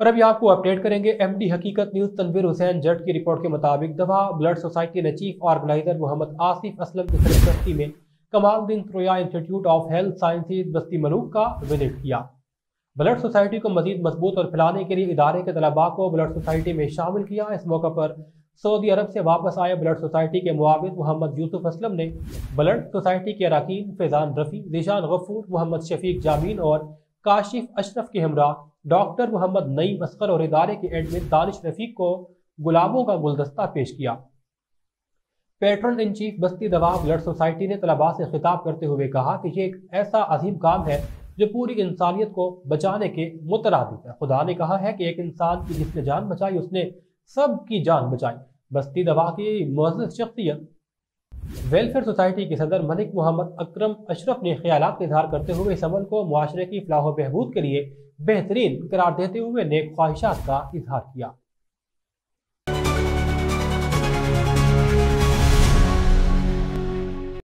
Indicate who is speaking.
Speaker 1: और अभी आपको अपडेट करेंगे एमडी हकीकत न्यूज़ तनवीर हुसैन जट की रिपोर्ट के मुताबिक दवा ब्लड सोसाइटी ने चीफ ऑर्गेनाइजर मोहम्मद आसिफ असलम की सरपरस्ती में कमालुद्दीन त्रोया institute of health sciences Basti Maluk का विजिट किया। ब्लड सोसाइटी को मजीद मजबूत और फैलाने के लिए इदारे के तलबा को ब्लड सोसाइटी में शामिल किया। इस मौके पर सऊदी अरब से वापस आए ब्लड सोसाइटी के मुआविन मोहम्मद यूसुफ असलम ने ब्लड सोसाइटी के अरकान फैजान रफ़ी, ज़ीशान गफूर, मोहम्मद शफीक जामीन और काशिफ अशरफ के हमरा डॉक्टर मोहम्मद नईम असगर और इदारे के एडमिन दानिश रफीक को गुलाबों का गुलदस्ता पेश किया। पैट्रन इन चीफ बस्ती दवा ब्लड सोसाइटी ने तलबा से खिताब करते हुए कहा कि ये एक ऐसा अजीम काम है जो पूरी इंसानियत को बचाने के मुतरादिफ है। खुदा ने कहा है कि एक इंसान की जिसने जान बचाई उसने सब की जान बचाई। बस्ती दवा की मुअज़्ज़ज़ शख्सियत वेलफेयर सोसाइटी के सदर मलिक मोहम्मद अकरम अशरफ ने ख्यालात का इजहार करते हुए इस अमल को मुआशरे की फलाह व बहबूद के लिए बेहतरीन करार देते हुए नेक ख्वाहिशात का इजहार किया।